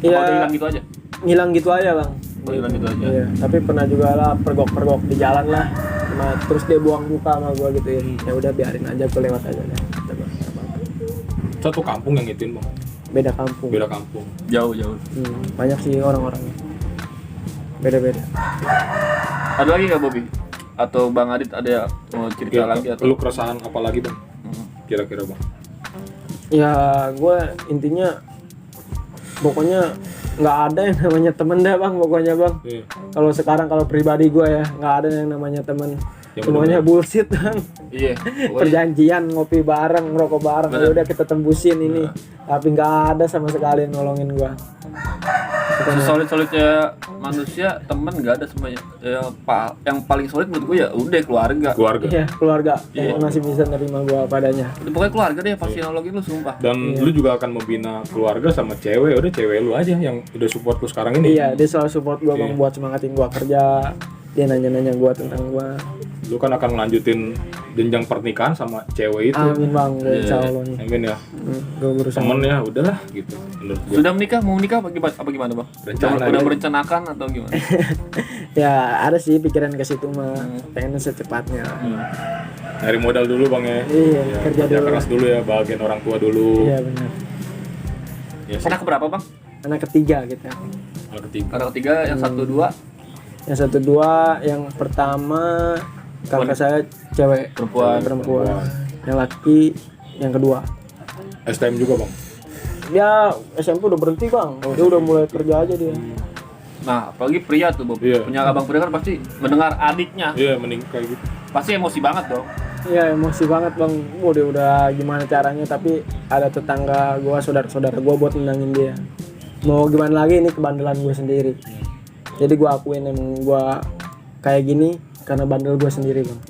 udah Iya hilang gitu aja? ngilang gitu aja bang. Oh, hilang gitu aja. Iya. Tapi pernah juga lah pergok di jalan lah. Nah, terus dia buang muka sama gua gituin. Ya udah biarin aja, gua lewat aja deh. Kata gua, nggak apa-apa. Satu kampung yang gituin Bang. Beda kampung. Beda kampung. Jauh. Banyak sih orang-orangnya. Beda-beda. Ada lagi nggak Bobby? Atau Bang Adit ada mau cerita Kira, lagi atau? lu keresahan apa lagi Bang? Hmm. Kira-kira Bang. Ya gue intinya pokoknya nggak ada yang namanya temen dah bang, pokoknya bang. Iya. Kalau sekarang kalau pribadi gue ya nggak ada yang namanya temen, Ya, semuanya bullshit bang. Iya. Pokoknya Perjanjian ngopi bareng, ngerokok bareng, Bener. udah kita tembusin ini. Tapi nggak ada sama sekali yang nolongin gue. solid-solidnya manusia temen nggak ada semuanya. Yang paling solid menurut gue ya udah keluarga. Keluarga. Iya keluarga Iya. yang masih bisa nerima gue padanya. Udah, pokoknya keluarga deh pasti nolongin lu sumpah. Dan lu juga akan membina keluarga sama cewek, udah cewek lu aja yang udah support lu sekarang ini. Iya dia selalu support gue bang Iya. buat semangatin gue kerja. Dia nanya-nanya gue tentang gue. Lu kan akan melanjutin jenjang pernikahan sama cewek itu. Amin bang, insya Iya. Allah nih. Amin ya. Gue berusaha. Temen ya udahlah gitu. Menurut gua. Sudah menikah, mau menikah apa gimana bang? Rencana Udah ya. merencanakan atau gimana? Ya ada sih pikiran ke situ mah, pengen secepatnya. Dari modal dulu Bang ya. Iya, Ya, kerja dulu. keras dulu ya, bahagian orang tua dulu. Iya benar. Ya, Anak berapa bang? Anak ketiga kita. Anak ketiga. Anak ketiga yang satu dua Yang satu dua, yang pertama kakak saya cewek, perempuan. perempuan. Yang laki yang kedua. STM juga Bang. Dia SMP udah berhenti bang, dia udah mulai kerja aja dia. Nah apalagi pria tuh Bob. Iya. Punya abang pria kan pasti mendengar adiknya Iya, mending kayak gitu. pasti emosi banget dong. Iya emosi banget bang, dia udah gimana caranya tapi ada tetangga gua, saudara-saudara gua buat nendangin dia. Mau gimana lagi, ini kebandelan gue sendiri. Jadi gua akuin emang gua kayak gini karena bandel gua sendiri bang.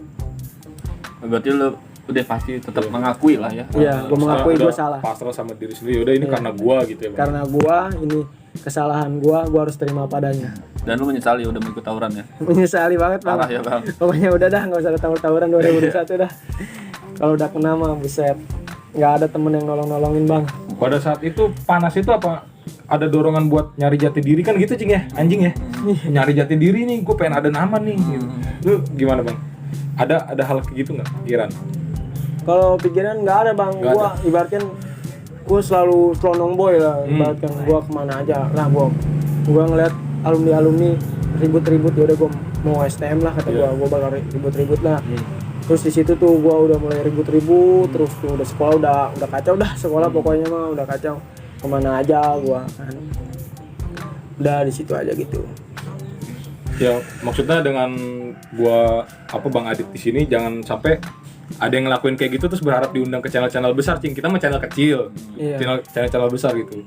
Berarti lu udah pasti tetap mengakui lah ya. Iya, gua mengakui Sekarang gua udah salah. pasrah sama diri sendiri. Udah ini karena gua gitu ya Bang. Karena gua ini kesalahan gua harus terima padanya. Dan lu menyesali udah mengikut tawuran ya? Menyesali banget bang. Parah ya bang. Pokoknya udah dah, nggak usah ada tawuran 2021 dah. Kalau udah kena mah buset, nggak ada temen yang nolongin bang. Pada saat itu panas itu apa ada dorongan buat nyari jati diri kan gitu cing ya, anjing ya. Nyari jati diri nih, gue pengen ada nama nih. Gitu. Lu gimana bang? Ada hal kayak gitu nggak, pikiran? Kalau pikiran nggak ada bang. Nggak Gua ibaratkan gua selalu selonong boy lah. Ibaratkan gua kemana aja lah gua ngeliat alumni ribut-ribut, ya udah gua mau STM lah kata gua bakal ribut-ribut lah. Terus di situ tuh gua udah mulai ribut-ribut, terus tuh udah sekolah udah kacau dah sekolah pokoknya mah udah kacau. Kemana aja gua kan. Udah di situ aja gitu. Ya maksudnya dengan gua Bang Adit di sini jangan sampai ada yang ngelakuin kayak gitu terus berharap diundang ke channel-channel besar cing. Kita mah channel kecil. Iya. Channel besar gitu.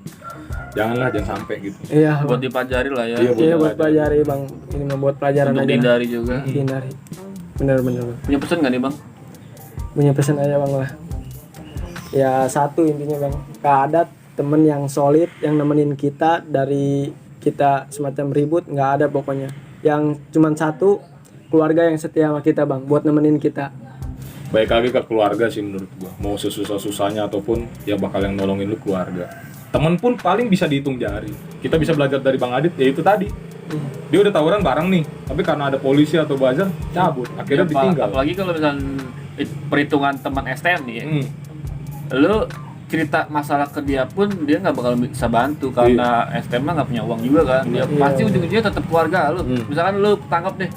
Jangan sampai gitu. Iya. Buat dipelajari lah ya. Iya, Buat pelajari bang. Ini mah buat pelajaran Untuk aja. dihindari juga. Hindari. Bener. Punya pesan nggak nih bang? Punya pesan aja bang lah. Ya satu intinya bang, keadaan temen yang solid yang nemenin kita dari kita semacam ribut nggak ada pokoknya. Yang cuman satu, keluarga yang setia sama kita bang, buat nemenin kita. Baik lagi ke keluarga sih menurut gua. Mau sesusah-susahnya ataupun ya bakal yang nolongin lu keluarga. Temen pun paling bisa dihitung jari. Kita bisa belajar dari Bang Adit, ya itu tadi. Dia udah tawuran bareng nih, tapi karena ada polisi atau buzzer, cabut. Akhirnya Ya, ditinggal. Apalagi kalau misalnya perhitungan teman STM nih ya. Lu cerita masalah ke dia pun dia nggak bakal bisa bantu karena STM mah nggak punya uang juga kan. Dia pasti ujung-ujungnya tetap keluarga lu. Misalkan lu tangkap deh,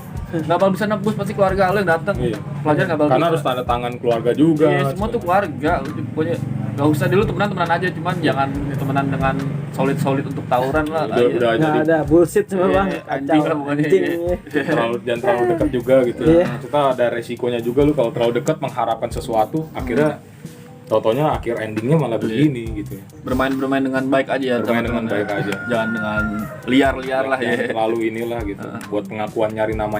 nggak bakal bisa nebus, pasti keluarga lu yang datang. Pelajaran nggak bakal Karena bisa. harus tanda tangan keluarga juga. Iya, semua tuh keluarga. Pokoknya nggak usah dulu temenan aja, cuman jangan temenan dengan solid untuk tawuran lah. Udah Nggak jadi ada bullshit semua bang. Anjing lah pokoknya. jangan terlalu dekat juga gitu. Iya. Kita ada resikonya juga lu kalau terlalu dekat mengharapkan sesuatu, akhirnya totonya akhir endingnya malah begini gitu ya. Bermain dengan baik aja ya. Bermain teman-teman dengan baik ya. aja. Jangan dengan liar lah ya. Jangan terlalu inilah gitu. Buat pengakuan nyari nama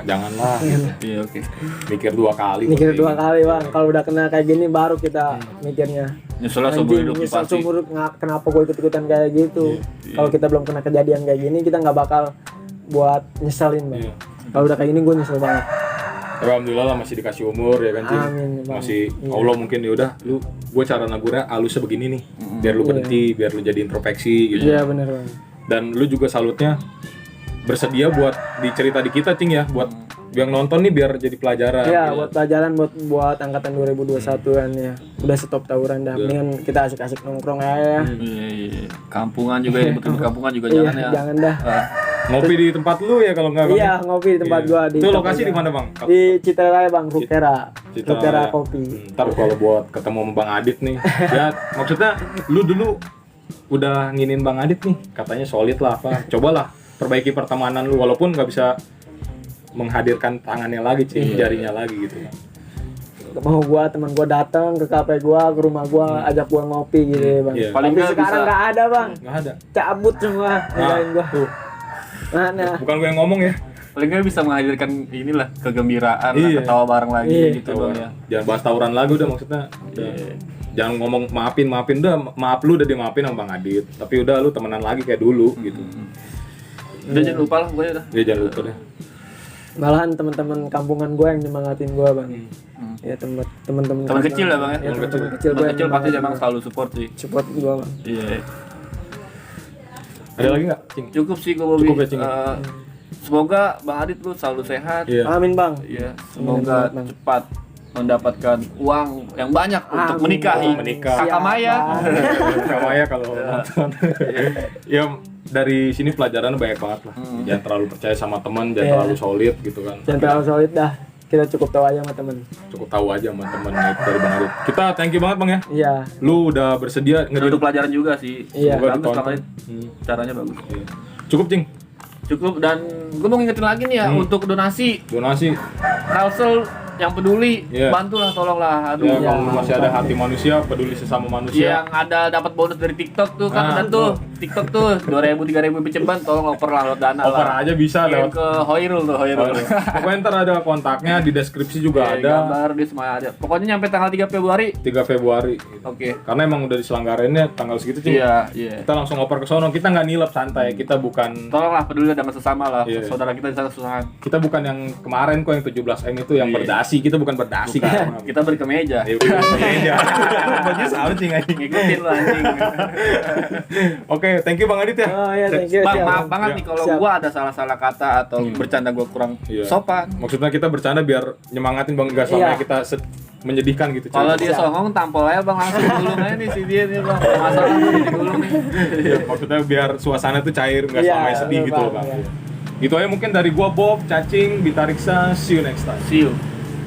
janganlah. Iya oke. Mikir dua kali. Mikir buat dua kayak kali bang. Kalau udah kena kayak gini baru kita mikirnya. Nyesel lah seumur hidup nyesel pasti. seumur hidup, kenapa gue ikut-ikutan kayak gitu. Kalau kita belum kena kejadian kayak gini kita nggak bakal buat nyeselin bang. Kalau udah kayak gini gue nyesel banget. Alhamdulillah lah masih dikasih umur ya kan Cing. Amin, Bang. Masih Allah mungkin ya udah lu gue cara nagurnya halusnya begini nih. Biar lu berhenti, biar lu jadi introspeksi gitu. Iya bener bang. Dan lu juga salutnya bersedia buat dicerita di kita Cing ya, buat yang nonton nih biar jadi pelajaran. Iya gitu. buat pelajaran buat angkatan 2021 kan ya. Udah stop tawuran dah. Mendingan kita asik-asik nongkrong aja ya. Iya. Kampungan juga ya, betul kampungan juga Iya, jangan ya. jangan dah. Ngopi di tempat lu ya kalau nggak Bang? Iya ngopi di tempat gua di Itu tempat lokasi gua. di mana Bang? Di Citra Raya bang, Ruktera. Citra Ruktera Raya. kopi. Ntar kalau buat ketemu sama Bang Adit nih, ya maksudnya lu dulu udah nginin Bang Adit nih, katanya solid lah apa. Cobalah perbaiki pertemanan lu walaupun nggak bisa menghadirkan tangannya lagi, jarinya lagi gitu. Mau gua teman gua datang ke kafe gua, ke rumah gua, ajak gua ngopi gitu ya bang. Iya. Paling Tapi nggak sekarang bisa- nggak ada bang. Nggak ada. Cabut semua ninggalin gua. Tuh, Mana? bukan gue yang ngomong ya. Paling nggak bisa menghadirkan inilah kegembiraan, lah, Iya. ketawa bareng lagi Iya. gitu bang ya. Jangan bahas tawuran lagi udah maksudnya. Udah. Jangan ngomong maafin udah maaf lu udah dimaafin sama Bang Adit. Tapi udah lu temenan lagi kayak dulu gitu. Udah jangan lupa lah pokoknya dah. Ya jangan lupa deh. Malahan teman-teman kampungan gua yang nyemangatin gua bang. Ya teman-teman. Teman kecil lah bang ya. Teman kecil gua Teman yang kecil pasti nyemangatin emang gua. selalu support sih. Support gua bang. Iya. Ada lagi nggak, Cing? Cukup sih gue Bobby. Cukup ya, Cing. Semoga Bang Adit lu selalu sehat. Iya. Amin bang. Iya. Semoga Bang. cepat mendapatkan uang yang banyak untuk Amin, menikahi Bang. Menikah. Kakak Maya. Sama ya kalau nonton. Ya dari sini pelajaran banyak banget lah. Jangan terlalu percaya sama teman, jangan Iya. terlalu solid gitu kan. Jangan terlalu solid dah. Kita cukup tahu aja sama temen. Cukup tahu aja sama teman dari Bang Adit. Kita thank you banget Bang ya. Iya. Lu udah bersedia Ini untuk pelajaran juga sih. Iya. Semoga Bagus ditonton. Bang Adit. Caranya bagus. Iya. Cukup Cing. Cukup dan gue mau ngingetin lagi nih ya untuk donasi Donasi. Kalsel yang peduli, Iya. bantulah tolonglah. Aduh. Ya kalau masih ada hati manusia, peduli sesama manusia. Yang ada dapat bonus dari TikTok tuh kan Nah, ada tuh TikTok tuh 2.000 3.000 ceban tolong oper lah lewat Dana Oper lah. aja bisa Kirim lewat. ke Hoirul tuh Hoirul. Pokoknya ntar ada kontaknya di deskripsi juga Iya, ada. gambar dia semua ada. Pokoknya nyampe tanggal 3 Februari. 3 Februari. Gitu. Oke. Karena emang udah diselenggarainnya tanggal segitu Cing. Iya, iya. Kita langsung oper ke sono. Kita nggak nilep santai. Kita bukan Tolonglah peduli sama sesama lah. Iya. Saudara kita di sana kesusahan. kita bukan yang kemarin kok yang 17M itu yang Iya. berdasi. Kita bukan berdasi. Kita berkemeja. Ya udah, beda. Baju sama Cing anjing. Ngikutin lu anjing. Oke, thank you Bang Adit ya. Oh iya, thank you. Bang, siap. maaf banget Iya. nih kalau Siap. gua ada salah-salah kata atau bercanda gua kurang Iya. sopan. Maksudnya kita bercanda biar nyemangatin Bang, enggak selama Iya. kita menyedihkan gitu. Cing. Kalau dia Siap. songong tampol aja Bang, langsung gulung aja nih si dia nih Bang. Ada masalah tuh digulung nih. Iya, maksudnya biar suasana tuh cair, nggak Iya, selamanya sedih bener gitu loh Bang, Bang. iya. Gitu aja mungkin dari gua Bob, Cacing, Bitariksa, see you next time. See you.